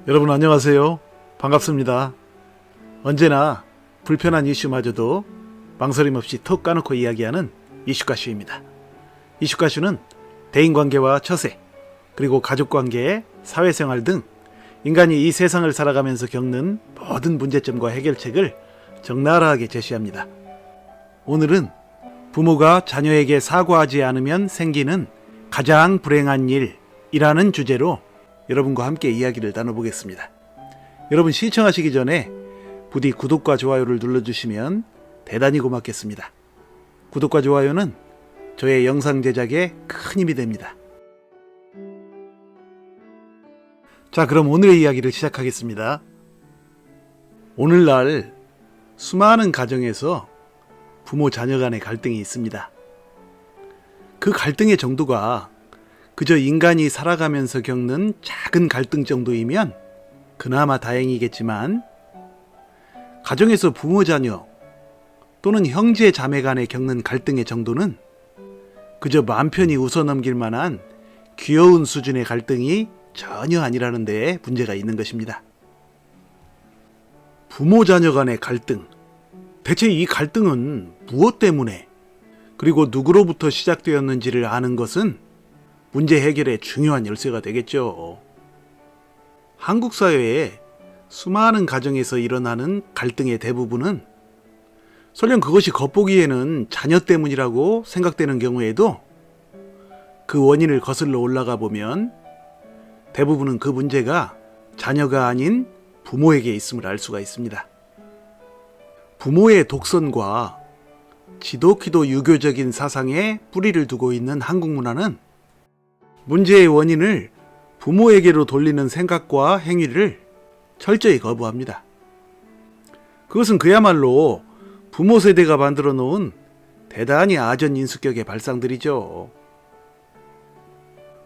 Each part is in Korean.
여러분 안녕하세요. 반갑습니다. 언제나 불편한 이슈마저도 망설임 없이 톡 까놓고 이야기하는 이슈가슈입니다. 이슈가슈는 대인관계와 처세, 그리고 가족관계, 사회생활 등 인간이 이 세상을 살아가면서 겪는 모든 문제점과 해결책을 적나라하게 제시합니다. 오늘은 부모가 자녀에게 사과하지 않으면 생기는 가장 불행한 일이라는 주제로 여러분과 함께 이야기를 나눠보겠습니다. 여러분 시청하시기 전에 부디 구독과 좋아요를 눌러주시면 대단히 고맙겠습니다. 구독과 좋아요는 저의 영상 제작에 큰 힘이 됩니다. 자, 그럼 오늘의 이야기를 시작하겠습니다. 오늘날 수많은 가정에서 부모 자녀 간의 갈등이 있습니다. 그 갈등의 정도가 그저 인간이 살아가면서 겪는 작은 갈등 정도이면 그나마 다행이겠지만, 가정에서 부모 자녀 또는 형제 자매 간에 겪는 갈등의 정도는 그저 맘 편히 웃어넘길 만한 귀여운 수준의 갈등이 전혀 아니라는 데에 문제가 있는 것입니다. 부모 자녀 간의 갈등, 대체 이 갈등은 무엇 때문에 그리고 누구로부터 시작되었는지를 아는 것은 문제 해결의 중요한 열쇠가 되겠죠. 한국 사회에 수많은 가정에서 일어나는 갈등의 대부분은 설령 그것이 겉보기에는 자녀 때문이라고 생각되는 경우에도 그 원인을 거슬러 올라가 보면 대부분은 그 문제가 자녀가 아닌 부모에게 있음을 알 수가 있습니다. 부모의 독선과 지독히도 유교적인 사상에 뿌리를 두고 있는 한국 문화는 문제의 원인을 부모에게로 돌리는 생각과 행위를 철저히 거부합니다. 그것은 그야말로 부모 세대가 만들어 놓은 대단히 아전인수격의 발상들이죠.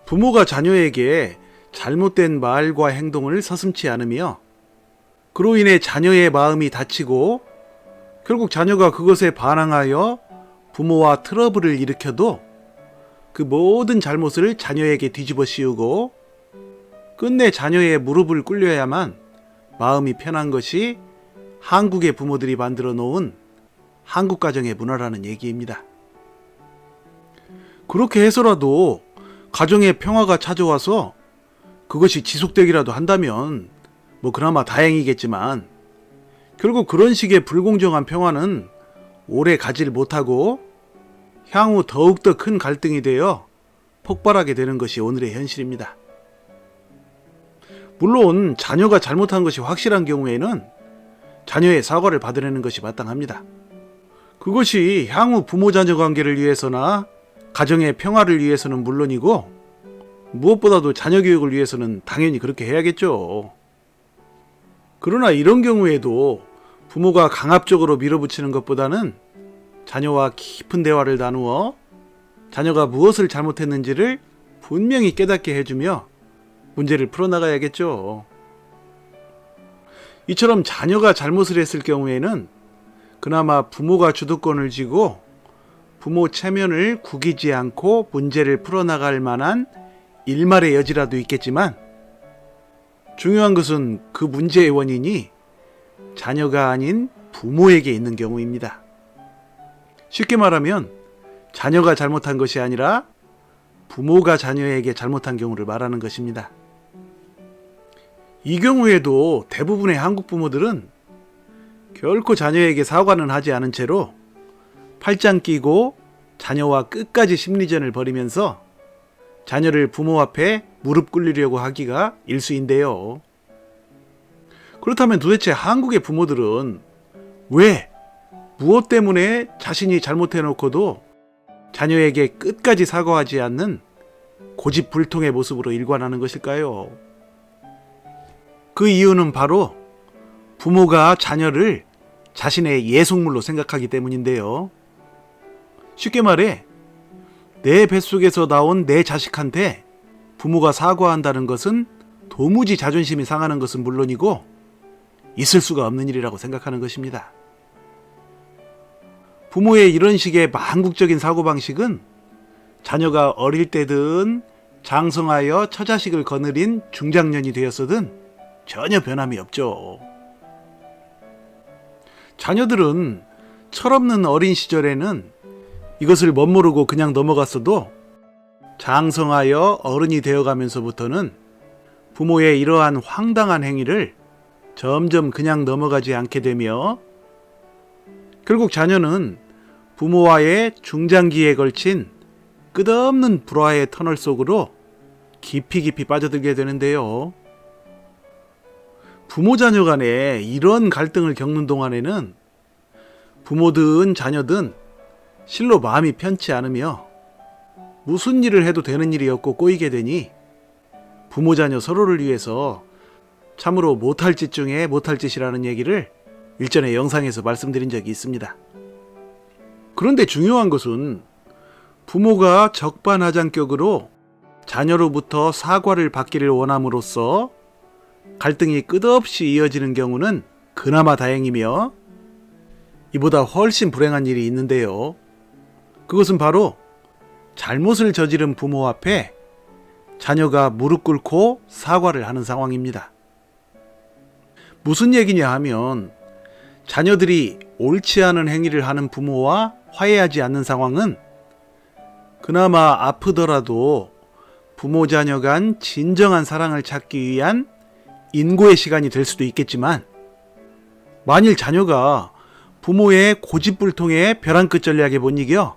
부모가 자녀에게 잘못된 말과 행동을 서슴지 않으며 그로 인해 자녀의 마음이 다치고 결국 자녀가 그것에 반항하여 부모와 트러블을 일으켜도 그 모든 잘못을 자녀에게 뒤집어 씌우고 끝내 자녀의 무릎을 꿇려야만 마음이 편한 것이 한국의 부모들이 만들어 놓은 한국 가정의 문화라는 얘기입니다. 그렇게 해서라도 가정의 평화가 찾아와서 그것이 지속되기라도 한다면 그나마 다행이겠지만, 결국 그런 식의 불공정한 평화는 오래 가지를 못하고 향후 더욱더 큰 갈등이 되어 폭발하게 되는 것이 오늘의 현실입니다. 물론 자녀가 잘못한 것이 확실한 경우에는 자녀의 사과를 받아내는 것이 마땅합니다. 그것이 향후 부모-자녀 관계를 위해서나 가정의 평화를 위해서는 물론이고, 무엇보다도 자녀 교육을 위해서는 당연히 그렇게 해야겠죠. 그러나 이런 경우에도 부모가 강압적으로 밀어붙이는 것보다는 자녀와 깊은 대화를 나누어 자녀가 무엇을 잘못했는지를 분명히 깨닫게 해주며 문제를 풀어나가야겠죠. 이처럼 자녀가 잘못을 했을 경우에는 그나마 부모가 주도권을 쥐고 부모 체면을 구기지 않고 문제를 풀어나갈 만한 일말의 여지라도 있겠지만, 중요한 것은 그 문제의 원인이 자녀가 아닌 부모에게 있는 경우입니다. 쉽게 말하면 자녀가 잘못한 것이 아니라 부모가 자녀에게 잘못한 경우를 말하는 것입니다. 이 경우에도 대부분의 한국 부모들은 결코 자녀에게 사과는 하지 않은 채로 팔짱 끼고 자녀와 끝까지 심리전을 벌이면서 자녀를 부모 앞에 무릎 꿇리려고 하기가 일수인데요. 그렇다면 도대체 한국의 부모들은 왜, 무엇 때문에 자신이 잘못해놓고도 자녀에게 끝까지 사과하지 않는 고집불통의 모습으로 일관하는 것일까요? 그 이유는 바로 부모가 자녀를 자신의 예속물로 생각하기 때문인데요. 쉽게 말해 내 뱃속에서 나온 내 자식한테 부모가 사과한다는 것은 도무지 자존심이 상하는 것은 물론이고 있을 수가 없는 일이라고 생각하는 것입니다. 부모의 이런 식의 망국적인 사고방식은 자녀가 어릴 때든 장성하여 처자식을 거느린 중장년이 되었어든 전혀 변함이 없죠. 자녀들은 철없는 어린 시절에는 이것을 멋모르고 그냥 넘어갔어도 장성하여 어른이 되어가면서부터는 부모의 이러한 황당한 행위를 점점 그냥 넘어가지 않게 되며 결국 자녀는 부모와의 중장기에 걸친 끝없는 불화의 터널 속으로 깊이 빠져들게 되는데요. 부모 자녀 간에 이런 갈등을 겪는 동안에는 부모든 자녀든 실로 마음이 편치 않으며 무슨 일을 해도 되는 일이 없고 꼬이게 되니 부모 자녀 서로를 위해서 참으로 못할 짓 중에 못할 짓이라는 얘기를 일전에 영상에서 말씀드린 적이 있습니다. 그런데 중요한 것은 부모가 적반하장격으로 자녀로부터 사과를 받기를 원함으로써 갈등이 끝없이 이어지는 경우는 그나마 다행이며 이보다 훨씬 불행한 일이 있는데요. 그것은 바로 잘못을 저지른 부모 앞에 자녀가 무릎 꿇고 사과를 하는 상황입니다. 무슨 얘기냐 하면 자녀들이 옳지 않은 행위를 하는 부모와 화해하지 않는 상황은 그나마 아프더라도 부모 자녀 간 진정한 사랑을 찾기 위한 인고의 시간이 될 수도 있겠지만 만일 자녀가 부모의 고집불통에 벼랑 끝 전략에 못 이겨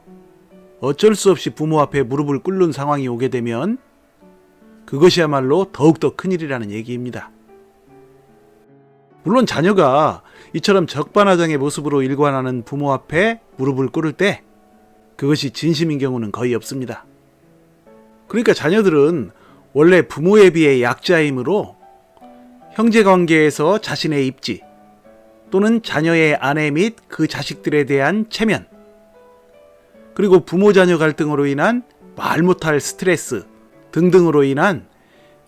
어쩔 수 없이 부모 앞에 무릎을 꿇는 상황이 오게 되면 그것이야말로 더욱더 큰일이라는 얘기입니다. 물론 자녀가 이처럼 적반하장의 모습으로 일관하는 부모 앞에 무릎을 꿇을 때 그것이 진심인 경우는 거의 없습니다. 그러니까 자녀들은 원래 부모에 비해 약자이므로 형제관계에서 자신의 입지 또는 자녀의 아내 및 그 자식들에 대한 체면 그리고 부모 자녀 갈등으로 인한 말 못할 스트레스 등등으로 인한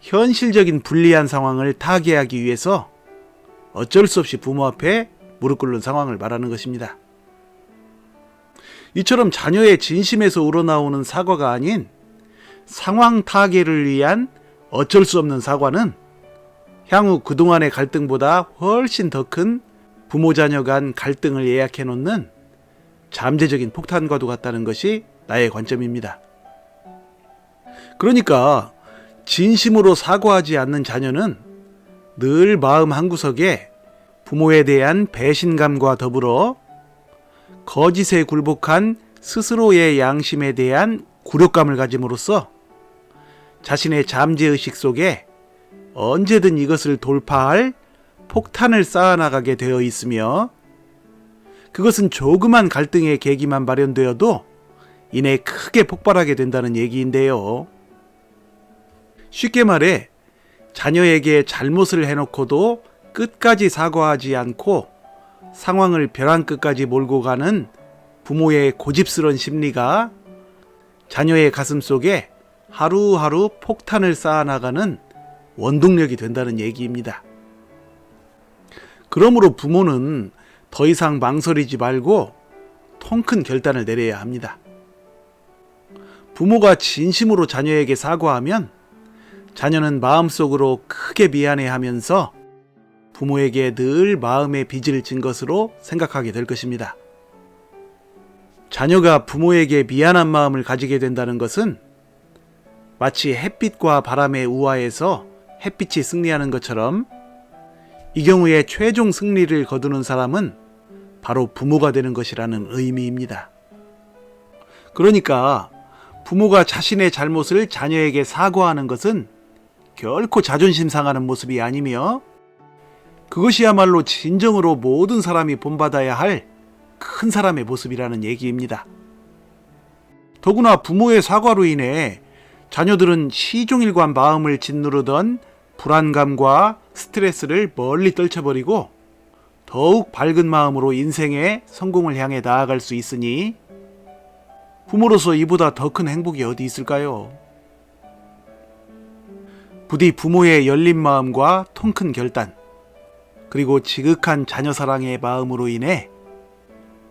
현실적인 불리한 상황을 타개하기 위해서 어쩔 수 없이 부모 앞에 무릎 꿇는 상황을 말하는 것입니다. 이처럼 자녀의 진심에서 우러나오는 사과가 아닌 상황 타개를 위한 어쩔 수 없는 사과는 향후 그동안의 갈등보다 훨씬 더 큰 부모 자녀 간 갈등을 예약해 놓는 잠재적인 폭탄과도 같다는 것이 나의 관점입니다. 그러니까 진심으로 사과하지 않는 자녀는 늘 마음 한구석에 부모에 대한 배신감과 더불어 거짓에 굴복한 스스로의 양심에 대한 굴욕감을 가짐으로써 자신의 잠재의식 속에 언제든 이것을 돌파할 폭탄을 쌓아나가게 되어 있으며 그것은 조그만 갈등의 계기만 마련되어도 이내 크게 폭발하게 된다는 얘기인데요. 쉽게 말해 자녀에게 잘못을 해놓고도 끝까지 사과하지 않고 상황을 벼랑 끝까지 몰고 가는 부모의 고집스러운 심리가 자녀의 가슴 속에 하루하루 폭탄을 쌓아나가는 원동력이 된다는 얘기입니다. 그러므로 부모는 더 이상 망설이지 말고 통큰 결단을 내려야 합니다. 부모가 진심으로 자녀에게 사과하면 자녀는 마음속으로 크게 미안해하면서 부모에게 늘 마음의 빚을 진 것으로 생각하게 될 것입니다. 자녀가 부모에게 미안한 마음을 가지게 된다는 것은 마치 햇빛과 바람의 우화에서 햇빛이 승리하는 것처럼 이 경우에 최종 승리를 거두는 사람은 바로 부모가 되는 것이라는 의미입니다. 그러니까 부모가 자신의 잘못을 자녀에게 사과하는 것은 결코 자존심 상하는 모습이 아니며 그것이야말로 진정으로 모든 사람이 본받아야 할 큰 사람의 모습이라는 얘기입니다. 더구나 부모의 사과로 인해 자녀들은 시종일관 마음을 짓누르던 불안감과 스트레스를 멀리 떨쳐버리고 더욱 밝은 마음으로 인생의 성공을 향해 나아갈 수 있으니 부모로서 이보다 더 큰 행복이 어디 있을까요? 부디 부모의 열린 마음과 통큰 결단 그리고 지극한 자녀 사랑의 마음으로 인해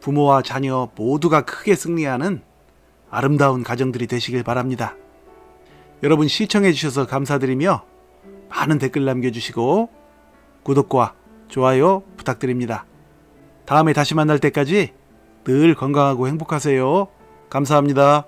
부모와 자녀 모두가 크게 승리하는 아름다운 가정들이 되시길 바랍니다. 여러분 시청해 주셔서 감사드리며 많은 댓글 남겨주시고 구독과 좋아요 부탁드립니다. 다음에 다시 만날 때까지 늘 건강하고 행복하세요. 감사합니다.